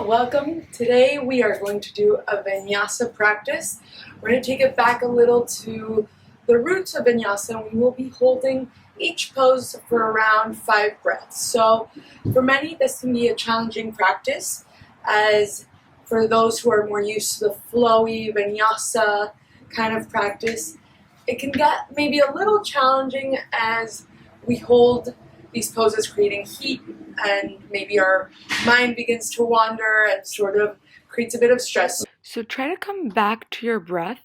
Welcome. Today we are going to do a Vinyasa practice. We're going to take it back a little to the roots of Vinyasa, and we will be holding each pose for around 5 breaths. So for many, this can be a challenging practice, as for those who are more used to the flowy Vinyasa kind of practice, it can get maybe a little challenging as we hold these poses, creating heat, and maybe our mind begins to wander and sort of creates a bit of stress. So try to come back to your breath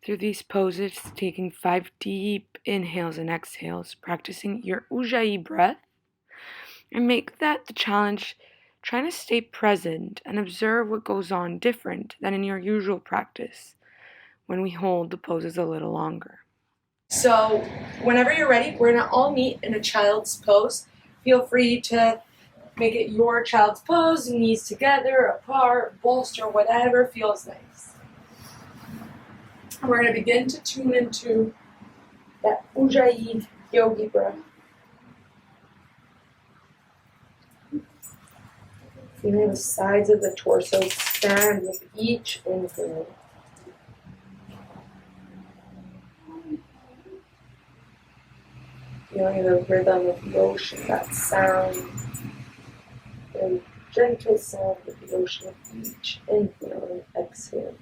through these poses, taking 5 deep inhales and exhales, practicing your Ujjayi breath, and make that the challenge, trying to stay present and observe what goes on different than in your usual practice when we hold the poses a little longer. So whenever you're ready, we're going to all meet in a child's pose. Feel free to make it your child's pose, knees together, apart, bolster, whatever feels nice. And we're going to begin to tune into that Ujjayi yogi breath. Feeling the sides of the torso stand with each inhale. Feeling the rhythm of the ocean, that sound, very gentle sound of the ocean of each inhale and exhale.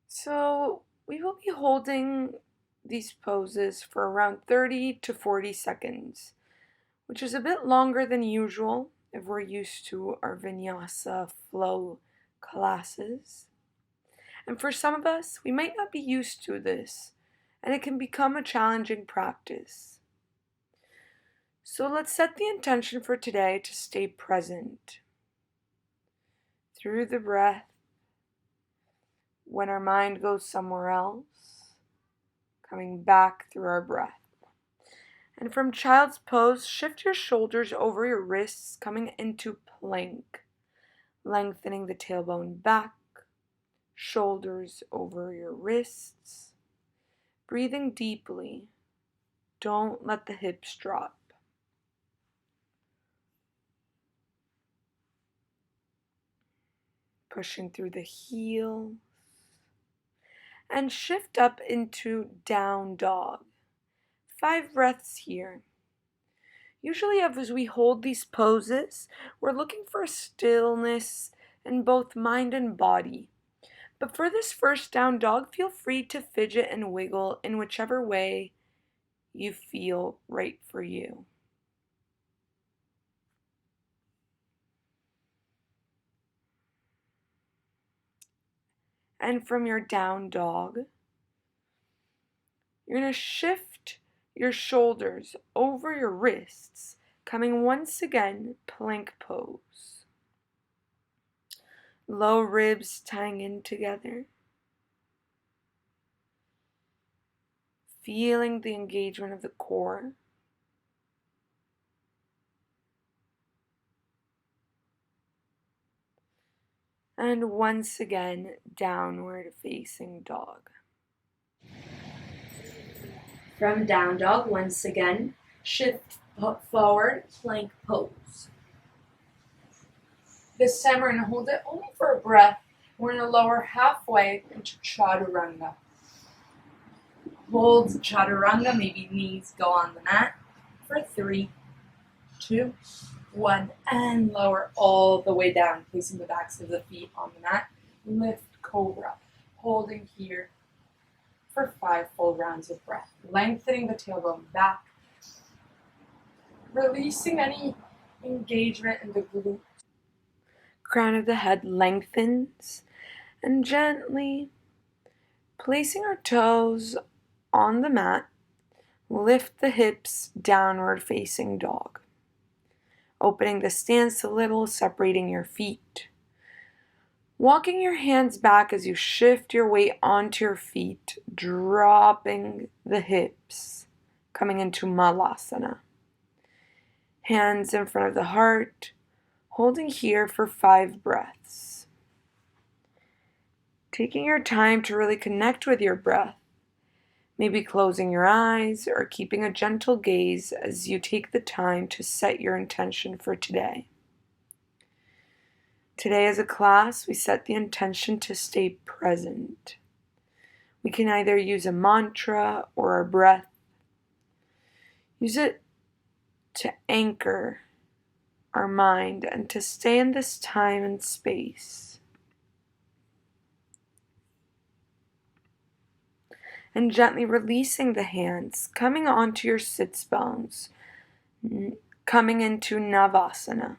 So we will be holding these poses for around 30 to 40 seconds, which is a bit longer than usual if we're used to our Vinyasa flow classes. And for some of us, we might not be used to this, and it can become a challenging practice. So let's set the intention for today to stay present through the breath. When our mind goes somewhere else, coming back through our breath. And from child's pose, shift your shoulders over your wrists, coming into plank, lengthening the tailbone back, shoulders over your wrists, breathing deeply. Don't let the hips drop. Pushing through the heels, and shift up into down dog. 5 breaths here. Usually as we hold these poses, we're looking for stillness in both mind and body. But for this first down dog, feel free to fidget and wiggle in whichever way you feel right for you. And from your down dog, you're going to shift your shoulders over your wrists, coming once again, plank pose. Low ribs tying in together. Feeling the engagement of the core. And once again, downward facing dog. From down dog, once again, shift forward, plank pose. This time we're going to hold it only for a breath. We're going to lower halfway into chaturanga. Hold chaturanga, maybe knees go on the mat for 3, 2, 1, and lower all the way down, placing the backs of the feet on the mat. Lift cobra, holding here for 5 full rounds of breath. Lengthening the tailbone back, releasing any engagement in the glutes. Crown of the head lengthens, and gently placing our toes on the mat, lift the hips, downward facing dog. Opening the stance a little, separating your feet. Walking your hands back as you shift your weight onto your feet, dropping the hips, coming into Malasana. Hands in front of the heart, holding here for 5 breaths. Taking your time to really connect with your breath, maybe closing your eyes or keeping a gentle gaze as you take the time to set your intention for today. Today as a class, we set the intention to stay present. We can either use a mantra or a breath. Use it to anchor our mind and to stay in this time and space. And gently releasing the hands, coming onto your sits bones, coming into Navasana.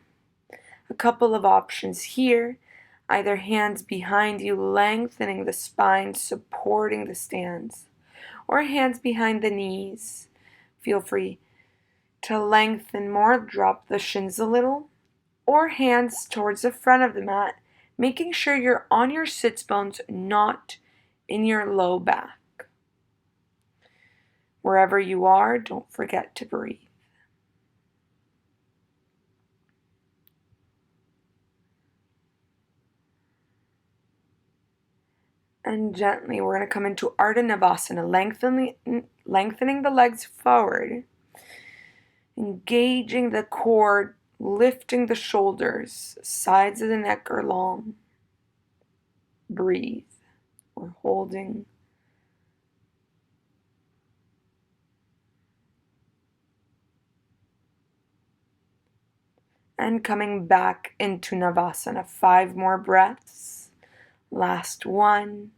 A couple of options here, either hands behind you, lengthening the spine, supporting the stance, or hands behind the knees. Feel free to lengthen more, drop the shins a little, or hands towards the front of the mat, making sure you're on your sits bones, not in your low back. Wherever you are, don't forget to breathe. And gently, we're going to come into Ardha Navasana, lengthening the legs forward, engaging the core, lifting the shoulders, sides of the neck are long. Breathe. We're holding. And coming back into Navasana. 5 more breaths. Last one.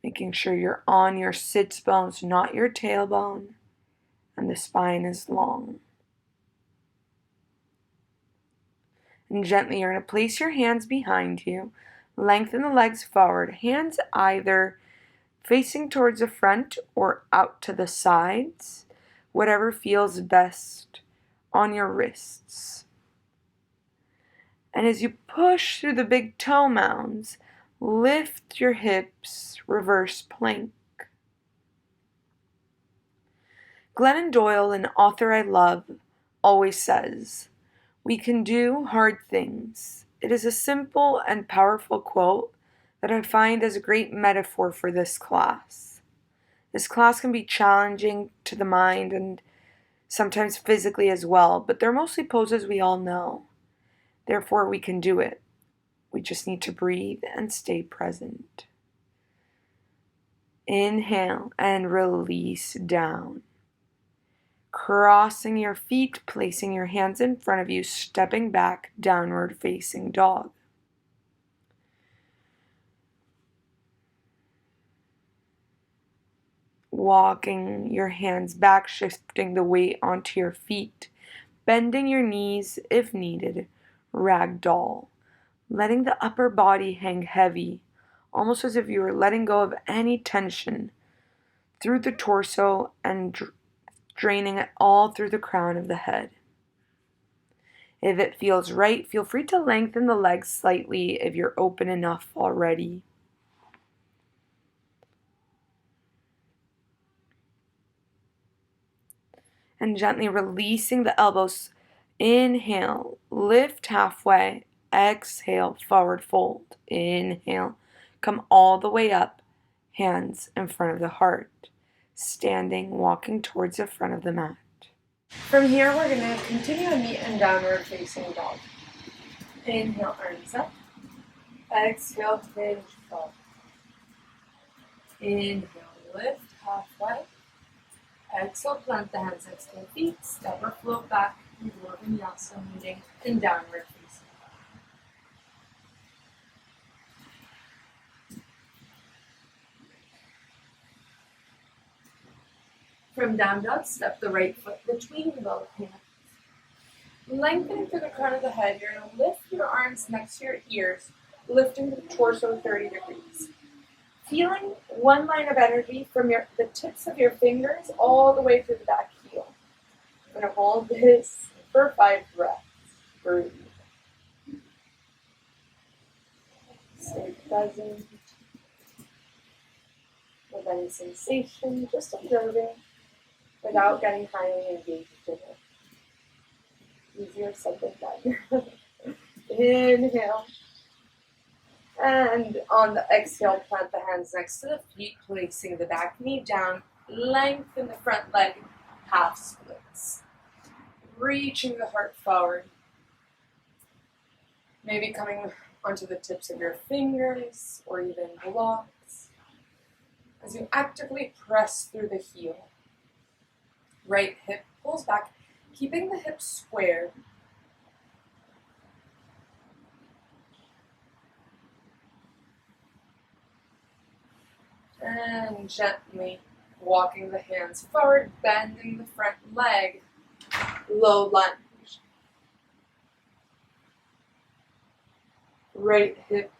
Making sure you're on your sits bones, not your tailbone, and the spine is long. And gently, you're going to place your hands behind you, lengthen the legs forward, hands either facing towards the front or out to the sides, whatever feels best on your wrists. And as you push through the big toe mounds, lift your hips, reverse plank. Glennon Doyle, an author I love, always says, "We can do hard things." It is a simple and powerful quote that I find as a great metaphor for this class. This class can be challenging to the mind and sometimes physically as well, but they're mostly poses we all know. Therefore, we can do it. We just need to breathe and stay present. Inhale and release down. Crossing your feet, placing your hands in front of you, stepping back, downward facing dog. Walking your hands back, shifting the weight onto your feet, bending your knees if needed, ragdoll. Letting the upper body hang heavy, almost as if you were letting go of any tension through the torso and draining it all through the crown of the head. If it feels right, feel free to lengthen the legs slightly if you're open enough already. And gently releasing the elbows. Inhale, lift halfway. Exhale, forward fold. Inhale, come all the way up, hands in front of the heart. Standing, walking towards the front of the mat. From here, we're going to continue and meet in downward facing dog. Inhale, arms up. Exhale, hinge forward. Inhale, lift halfway. Exhale, plant the hands next to the feet. Step or float back into Vinyasa, meeting in downward facing dog. From down dog, step the right foot between both hands. Lengthening through the crown of the head, you're going to lift your arms next to your ears, lifting the torso 30 degrees. Feeling one line of energy from the tips of your fingers all the way through the back heel. I'm going to hold this for 5 breaths. Breathe. Stay present with any sensation, just observing without getting highly engaged in it. Easier said than done. Inhale. And on the exhale, plant the hands next to the feet, placing the back knee down, lengthen the front leg, half splits. Reaching the heart forward. Maybe coming onto the tips of your fingers or even blocks. As you actively press through the heel. Right hip pulls back, keeping the hips square. And gently walking the hands forward, bending the front leg, low lunge. Right hip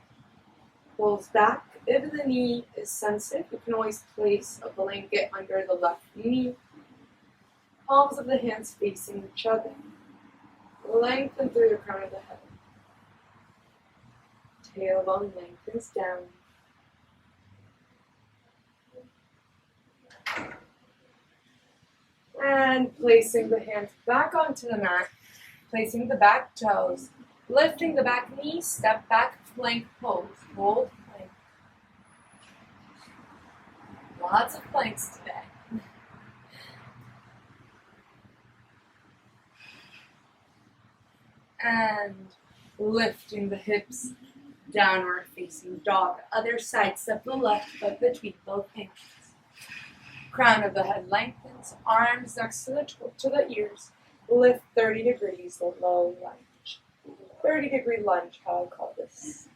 pulls back. If the knee is sensitive, you can always place a blanket under the left knee. Palms of the hands facing each other. Lengthen through the crown of the head. Tailbone lengthens down. And placing the hands back onto the mat, placing the back toes, lifting the back knee, step back, plank pose, hold plank. Lots of planks today. And lifting the hips, downward facing dog. Other side, step the left foot between both hands. Crown of the head lengthens, arms next to the ears. Lift 30 degrees, low lunge. 30-degree lunge, how I call this.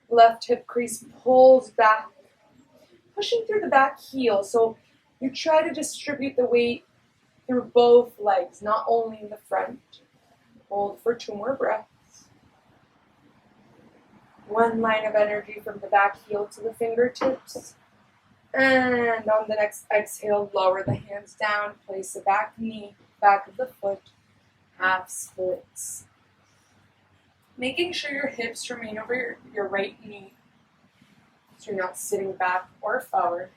Left hip crease pulls back, pushing through the back heel. So you try to distribute the weight through both legs, not only in the front. Hold for 2 more breaths. One line of energy from the back heel to the fingertips. And on the next exhale, lower the hands down, place the back knee, back of the foot, half splits. Making sure your hips remain over your right knee, so you're not sitting back or forward.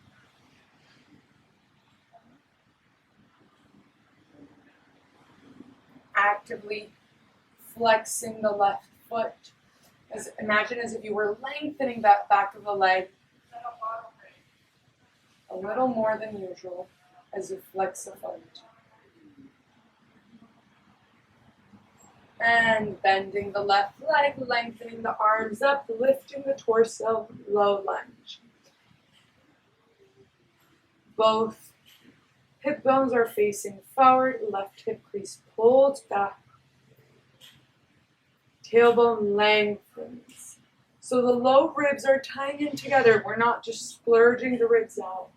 Actively flexing the left foot. Imagine as if you were lengthening that back of the leg a little more than usual as you flex the foot. And bending the left leg, lengthening the arms up, lifting the torso, low lunge. Both hip bones are facing forward, left hip crease pulls back. Tailbone lengthens. So the low ribs are tying in together. We're not just splurging the ribs out.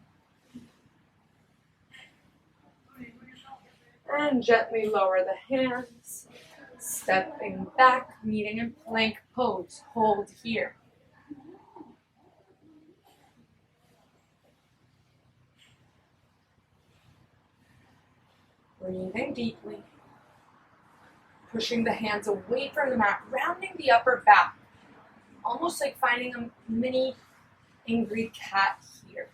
And gently lower the hands. Stepping back, meeting in plank pose. Hold here. Breathing deeply. Pushing the hands away from the mat, rounding the upper back. Almost like finding a mini angry cat here.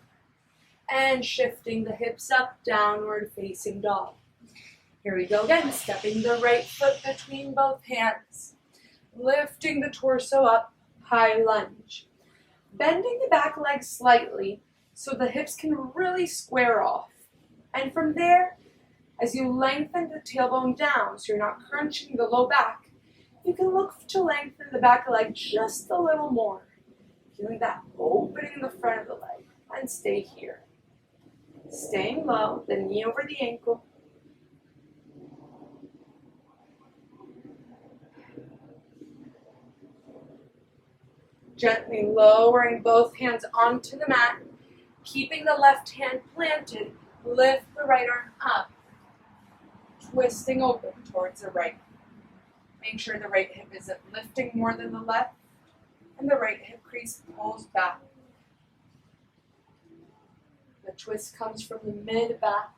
And shifting the hips up, downward facing dog. Here we go again, stepping the right foot between both hands. Lifting the torso up, high lunge. Bending the back leg slightly so the hips can really square off. And from there, as you lengthen the tailbone down so you're not crunching the low back, you can look to lengthen the back leg just a little more. Feeling that opening in the front of the leg. And stay here. Staying low, the knee over the ankle. Gently lowering both hands onto the mat, keeping the left hand planted, lift the right arm up, twisting open towards the right. Make sure the right hip isn't lifting more than the left, and the right hip crease pulls back. The twist comes from the mid-back.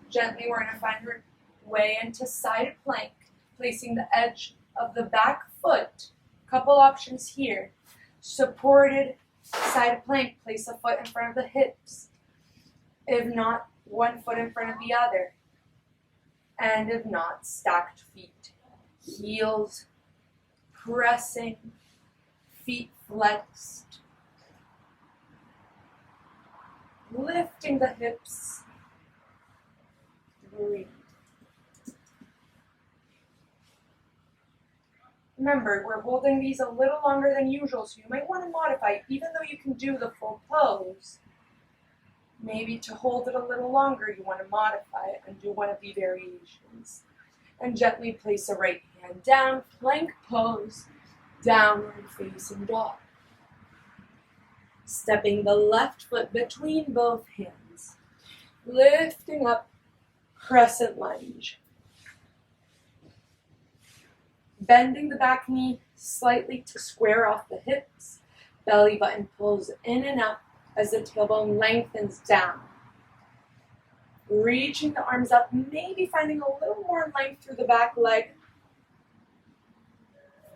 Gently, we're going to find our way into side plank, placing the edge of the back foot. Couple options here. Supported side plank, place a foot in front of the hips. If not, one foot in front of the other. And if not, stacked feet. Heels pressing, feet flexed. Lifting the hips. Breathe. Remember, we're holding these a little longer than usual, so you might want to modify, even though you can do the full pose. Maybe to hold it a little longer, you want to modify it and do one of the variations. And gently place the right hand down, plank pose, downward facing dog. Stepping the left foot between both hands. Lifting up, crescent lunge. Bending the back knee slightly to square off the hips. Belly button pulls in and up as the tailbone lengthens down. Reaching the arms up, maybe finding a little more length through the back leg.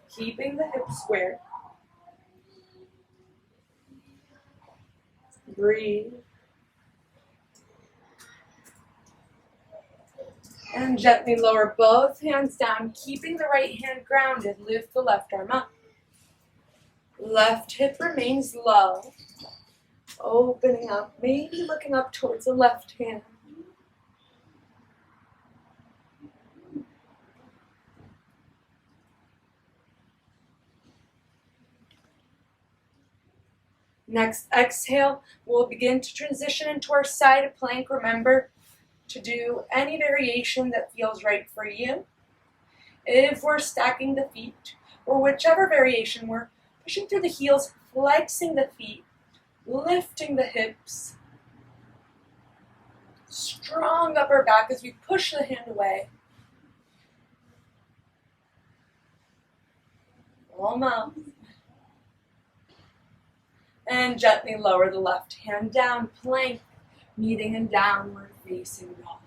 Keeping the hips squared. Breathe. And gently lower both hands down, keeping the right hand grounded. Lift the left arm up. Left hip remains low. Opening up, maybe looking up towards the left hand. Next exhale, we'll begin to transition into our side plank. Remember to do any variation that feels right for you. If we're stacking the feet, or whichever variation, we're pushing through the heels, flexing the feet, lifting the hips. Strong upper back as we push the hand away. Almost. And gently lower the left hand down, plank, meeting in downward facing dog.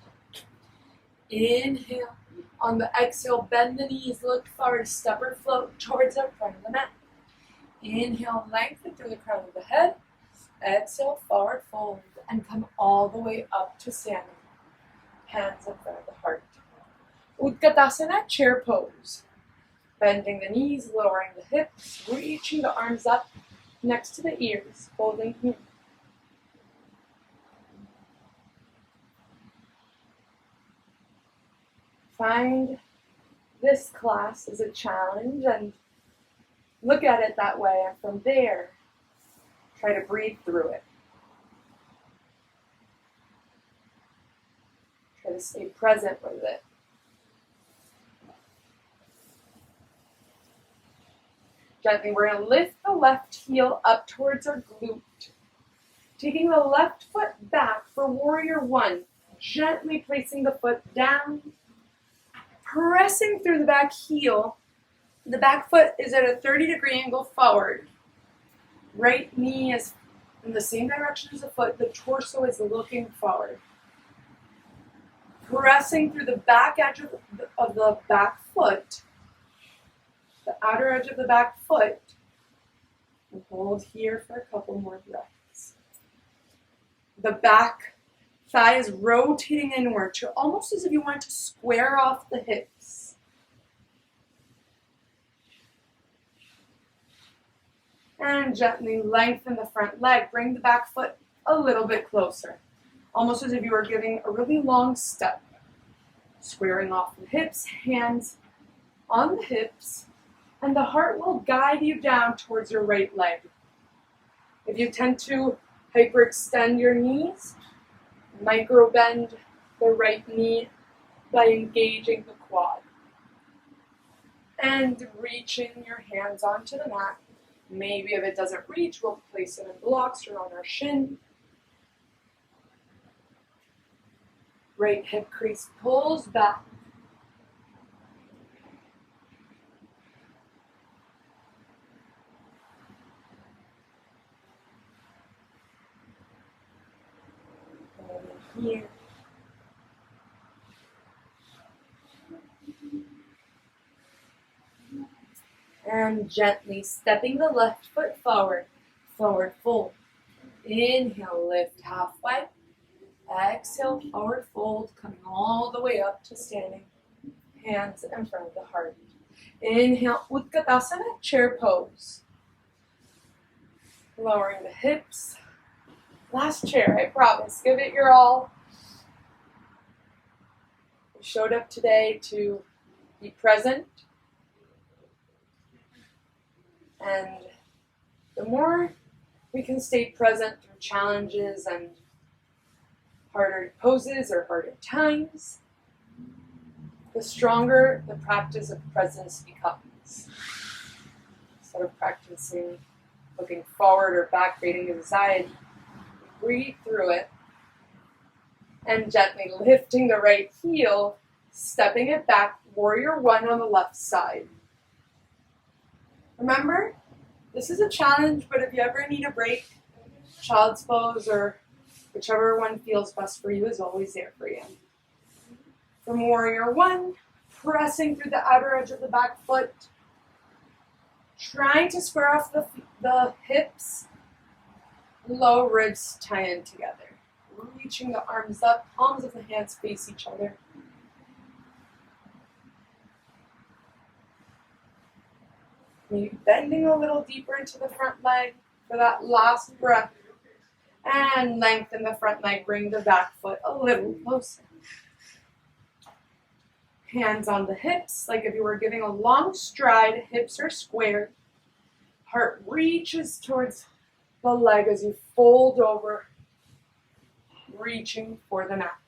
Inhale. On the exhale, bend the knees, look forward, step or float towards the front of the mat. Inhale, lengthen through the crown of the head. Exhale, forward fold, and come all the way up to standing. Hands in front of the heart. Utkatasana, chair pose. Bending the knees, lowering the hips, reaching the arms up next to the ears, holding here. Find this class as a challenge and look at it that way, and from there, try to breathe through it. Try to stay present with it. Gently, we're going to lift the left heel up towards our glute. Taking the left foot back for warrior one. Gently placing the foot down. Pressing through the back heel. The back foot is at a 30-degree angle forward. Right knee is in the same direction as the foot. The torso is looking forward. Pressing through the back edge of the back foot. The outer edge of the back foot. And hold here for a couple more breaths. The back thigh is rotating inward, almost as if you want to square off the hips. And gently lengthen the front leg. Bring the back foot a little bit closer. Almost as if you were giving a really long step. Squaring off the hips, hands on the hips, and the heart will guide you down towards your right leg. If you tend to hyperextend your knees, micro bend the right knee by engaging the quad. And reaching your hands onto the mat. Maybe if it doesn't reach, we'll place it in blocks or on our shin. Right hip crease pulls back. Here. And gently stepping the left foot forward, forward fold. Inhale, lift halfway. Exhale, forward fold, coming all the way up to standing. Hands in front of the heart. Inhale, Utkatasana, chair pose. Lowering the hips. Last chair, I promise. Give it your all. We showed up today to be present. And the more we can stay present through challenges and harder poses or harder times, the stronger the practice of presence becomes. Instead of practicing looking forward or back, creating anxiety, breathe through it, and gently lifting the right heel, stepping it back, warrior one on the left side. Remember, this is a challenge, but if you ever need a break, child's pose or whichever one feels best for you is always there for you. From warrior one, pressing through the outer edge of the back foot, trying to square off the hips, low ribs tie in together. Reaching the arms up, palms of the hands face each other. Maybe bending a little deeper into the front leg for that last breath. And lengthen the front leg, bring the back foot a little closer. Hands on the hips, like if you were giving a long stride, hips are squared. Heart reaches towards the leg as you fold over, reaching for the mat.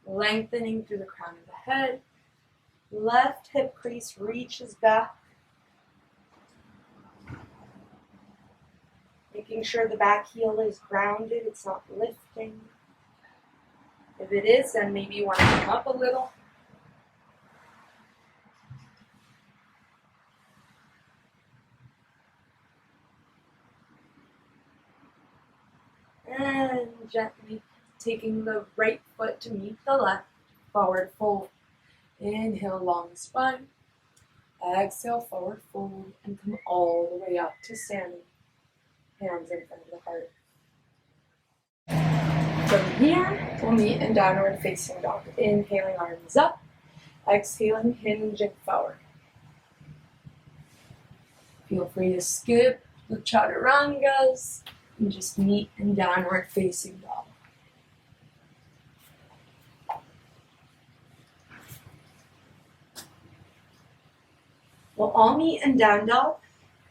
Lengthening through the crown of the head. Left hip crease reaches back. Making sure the back heel is grounded, it's not lifting. If it is, then maybe you want to come up a little. And gently taking the right foot to meet the left, forward fold. Inhale, long spine. Exhale, forward fold, and come all the way up to standing. Hands in front of the heart. From here, we'll meet in downward facing dog. Inhaling, arms up. Exhaling, hinging forward. Feel free to skip the chaturangas and just meet in downward facing dog. We'll all meet in down dog.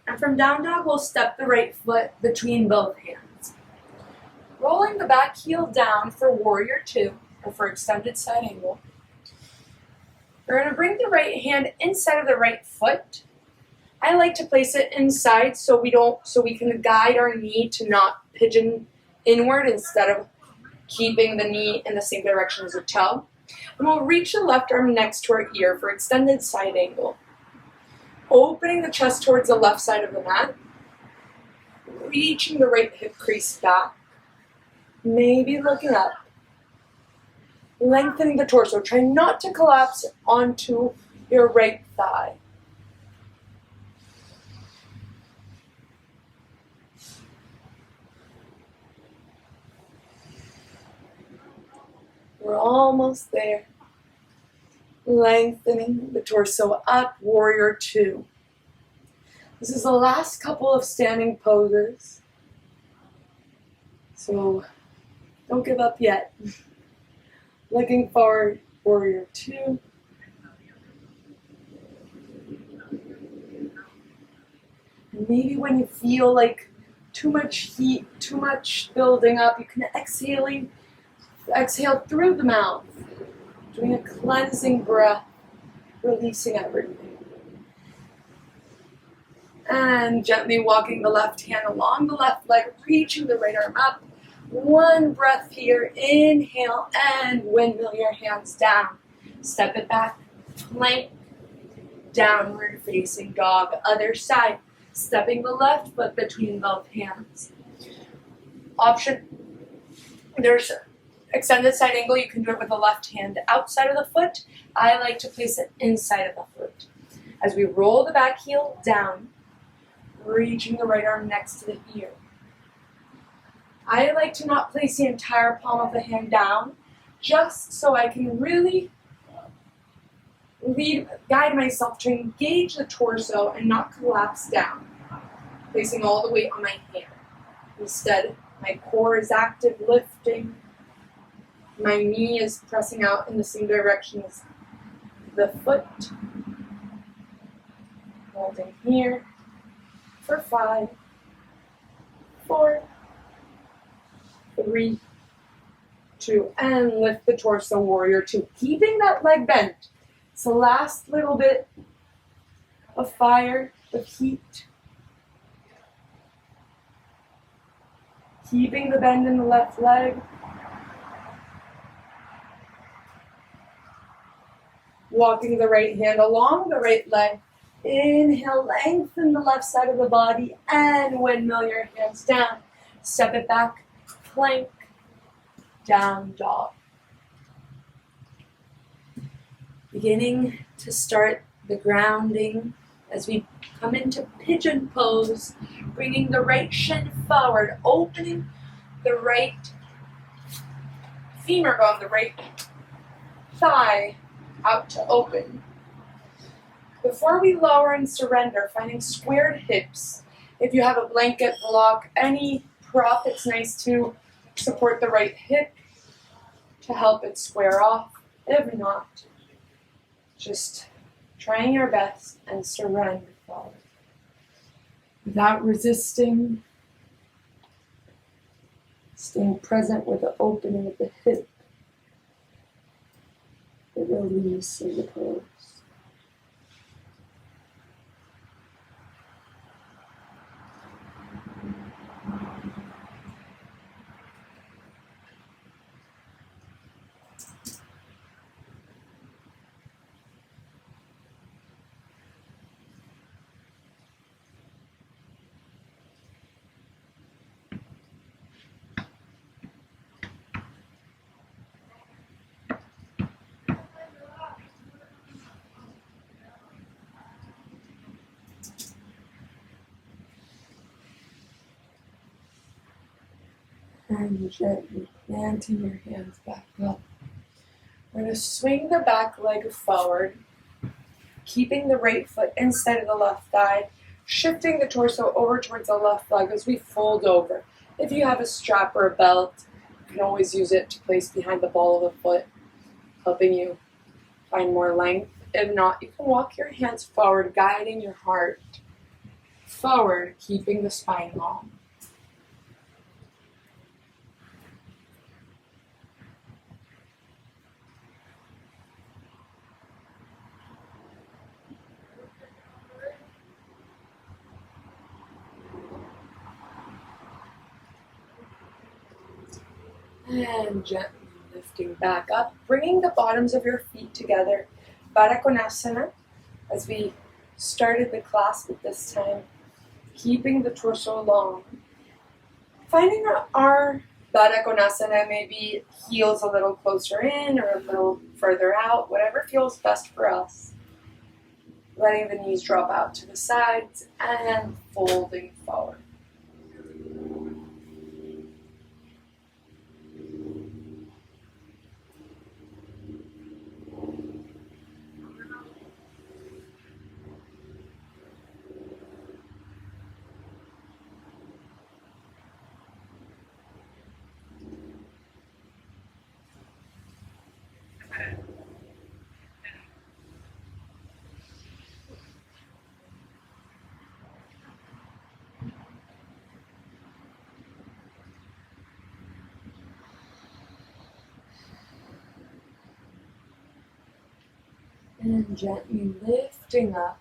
And from down dog, we'll step the right foot between both hands. Rolling the back heel down for warrior two, or for extended side angle. We're going to bring the right hand inside of the right foot. I like to place it inside so we can guide our knee to not pigeon inward instead of keeping the knee in the same direction as the toe. And we'll reach the left arm next to our ear for extended side angle. Opening the chest towards the left side of the mat. Reaching the right hip crease back. Maybe looking up. Lengthening the torso. Try not to collapse onto your right thigh. We're almost there. Lengthening the torso up, warrior two. This is the last couple of standing poses. So don't give up yet. Looking forward, warrior two. And maybe when you feel like too much heat, too much building up, you can exhale through the mouth. Doing a cleansing breath, releasing everything. And gently walking the left hand along the left leg, reaching the right arm up. One breath here, inhale, and windmill your hands down. Step it back, plank, downward facing dog, other side. Stepping the left foot between both hands. There's extended side angle, you can do it with the left hand outside of the foot. I like to place it inside of the foot. As we roll the back heel down, reaching the right arm next to the ear. I like to not place the entire palm of the hand down, just so I can really guide myself to engage the torso and not collapse down, placing all the weight on my hand. Instead, my core is active, lifting. My knee is pressing out in the same direction as the foot. Holding here for 5, 4, 3, 2, and lift the torso, warrior 2. Keeping that leg bent. It's the last little bit of fire, of heat. Keeping the bend in the left leg. Walking the right hand along the right leg. Inhale, lengthen the left side of the body and windmill your hands down. Step it back, plank, down dog. Beginning to start the grounding as we come into pigeon pose, bringing the right shin forward, opening the right femur bone, the right thigh out to open. Before we lower and surrender, finding squared hips. If you have a blanket, block, any prop, it's nice to support the right hip to help it square off. If not, just trying your best and surrender forward. Without resisting, staying present with the opening of the hip, the release of the pose. And gently planting your hands back up. We're going to swing the back leg forward, keeping the right foot inside of the left thigh, shifting the torso over towards the left leg as we fold over. If you have a strap or a belt, you can always use it to place behind the ball of the foot, helping you find more length. If not, you can walk your hands forward, guiding your heart forward, keeping the spine long. And gently lifting back up, bringing the bottoms of your feet together, Baddha Konasana, as we started the class with this time, keeping the torso long. Finding our Baddha Konasana, maybe heels a little closer in or a little further out, whatever feels best for us. Letting the knees drop out to the sides and folding forward. And gently lifting up,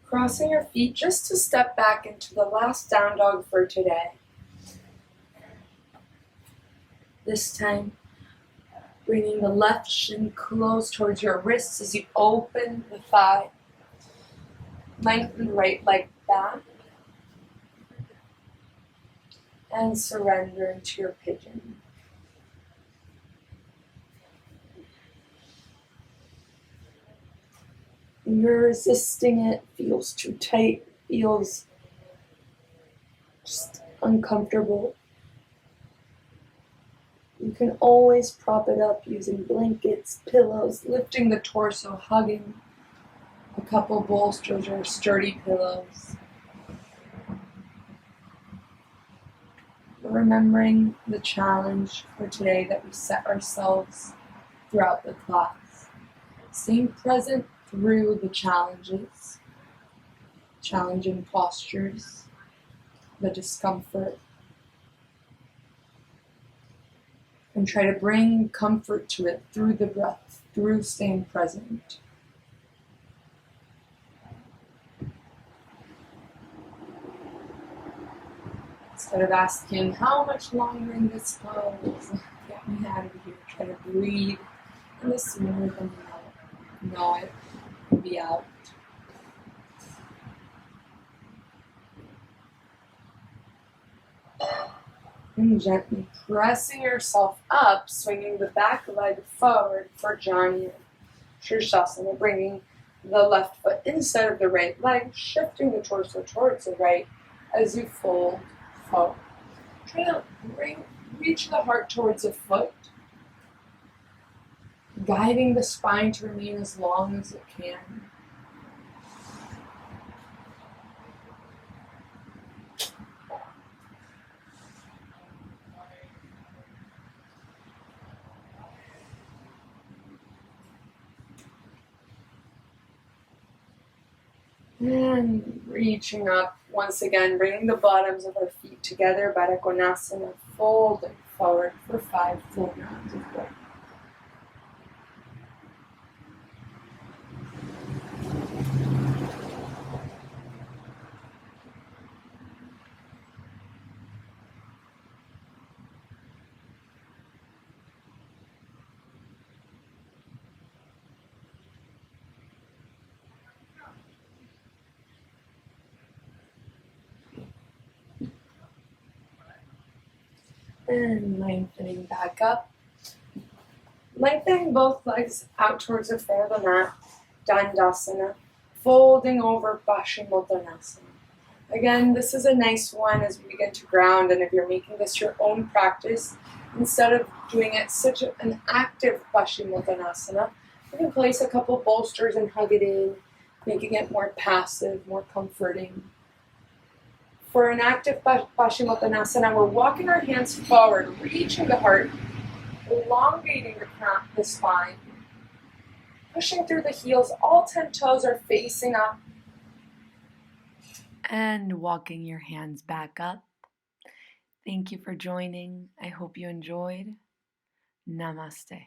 crossing your feet just to step back into the last down dog for today. This time, bringing the left shin close towards your wrists as you open the thigh. Lengthen the right leg back. And surrender into your pigeon. You're resisting it, feels too tight, feels just uncomfortable, you can always prop it up using blankets, pillows, lifting the torso, hugging a couple bolsters or sturdy pillows. Remembering the challenge for today that we set ourselves throughout the class. Staying present through the challenges, challenging postures, the discomfort, and try to bring comfort to it through the breath, through staying present. Instead of asking, how much longer in this pose? Get me out of here. Try to breathe in the smooth and know it and be out. And gently pressing yourself up, swinging the back leg forward for Jani Shirshasana, bringing the left foot inside of the right leg, shifting the torso towards the right as you fold forward. Try to reach the heart towards the foot, guiding the spine to remain as long as it can. And reaching up, once again, bringing the bottoms of our feet together, Baddha Konasana, folding forward for 5 full rounds of breath. And lengthening back up. Lengthening both legs out towards the front of the mat, Dandasana, folding over Paschimottanasana. Again, this is a nice one as we begin to ground, and if you're making this your own practice, instead of doing it such an active Paschimottanasana, you can place a couple bolsters and hug it in, making it more passive, more comforting. For an active Paschimottanasana, we're walking our hands forward, reaching the heart, elongating the spine, pushing through the heels. All 10 toes are facing up. And walking your hands back up. Thank you for joining. I hope you enjoyed. Namaste.